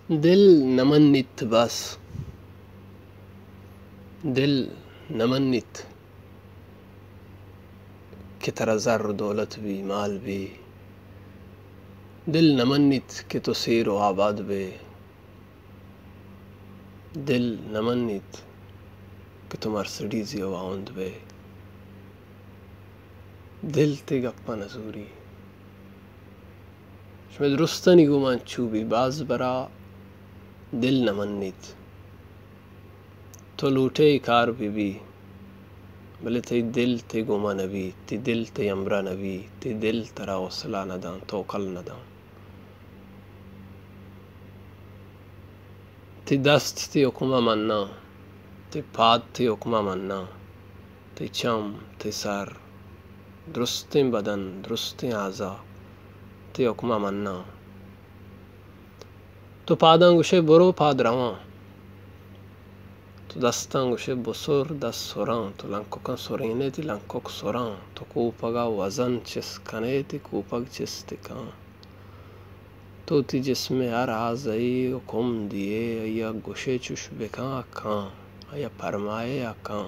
دل نمنت بس دل نمنت کہ ترا زر دولت بھی مال بھی، دل نمنت کہ تو سیر و آباد بے، دل نمنت کہ تو مرسڈیز و آوند بے، دل تے گپا نزوری شمید رستنی گمان چوبی باز برا دل نمنت تو لوٹے کار بھی بلے تی دل تے گما نبی، تی دل تے امرا نبی، تی دل ترا وصلہ ندان توکل ندان، تی دست تی حکمہ مننا، تی پاد تی حکمہ مننا، تی چم تی سر درستیں بدن درستیں اعضا تی حکمہ مننا، تو پاداں گوشے برو پاد رواں، تو دستاں گوشے بسر دست سراں، تو لنکوکاں سرینے تی لنکوک سراں، تو کوپگا وزن چس کنے تی کوپگ چس تکاں، تو تی جسم ہر اعضائی حکم دیے یا گوشے چوش بکاں کاں یا فرمائے یا کاں،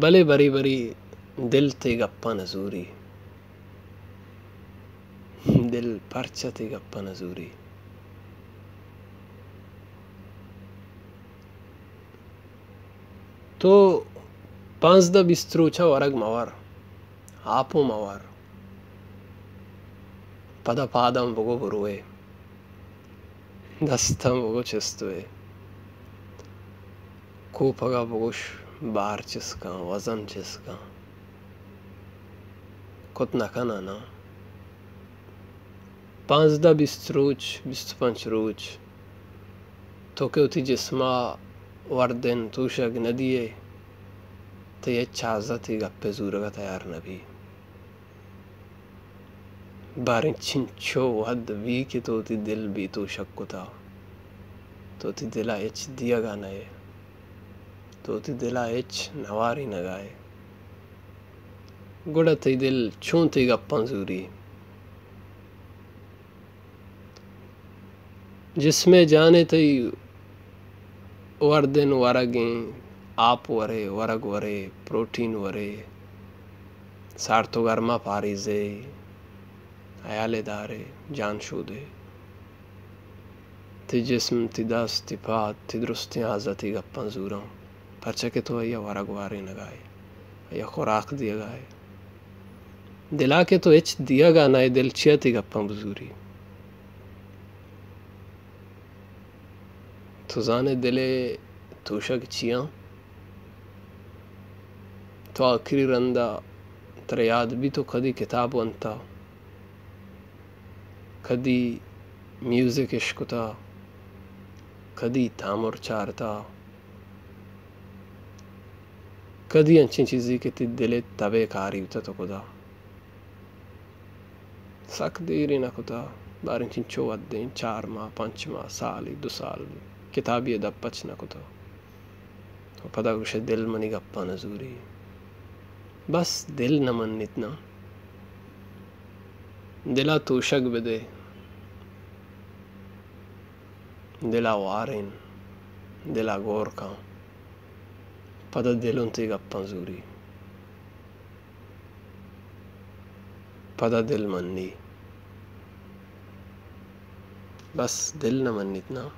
بلے بری بری دل تے گپا نزوری، دل پرچہ تے گپا نزوری، تو 15 بستروچہ ورگ موار آپو موار پدا پادم بگو بروے دستم بگو چستوے کوپگا بگوش بار چسکاں وزن چسکاں کت نکنا نا 15 20 روچ 25 روچ تو کہ اتی جسمہ وردن توشگ ندیے تو یہ چازتی گپے زورگا تیار نبی باریں چنچو ود بھی کہ تو تی دل بھی توشگ کتا تو تی دلہ اچ دیا گا نئے تو تی دلہ اچ نواری نگائے گڑا تی دل چون تی گپاں زوری جسم جانے تی وردن ورگیں آپ ورے ورگ ورے پروٹین ورے سارتو گرما پاریزے عیال دارے جان شودے تی جسم تی دست تی پاد تی درستیں اعضا تی گپاں زوراں پرچہ کہ تو یا ورگ وارے نگائے یا خوراک دیا گائے دلا کہ تو اچ دیا گا نائے دل چیا تی گپاں بزوری تو زانے دلے توشگ چیاں تو آخری رندہ تر یاد بھی تو کدی کتاب ونتا کدی میوزک عشقتا کدی تامر چارتا کدی انچین چیزی کہ تی دلے تبے کاری ہوتا تو کدا سک دیری نہ کتا باریں چنچو ود دیں 4 ماہ 5 ماہ سالی 2 سال کتابی ادب پچ نہ کتا تو پدا گوشے دل منی گپا نزوری بس دل نہ منت نا دلا توشگ بدے دلا وارن دلا گورکاں پدا دلوں تی گپاں زوری پدا دل منی بس دل نہ منت نا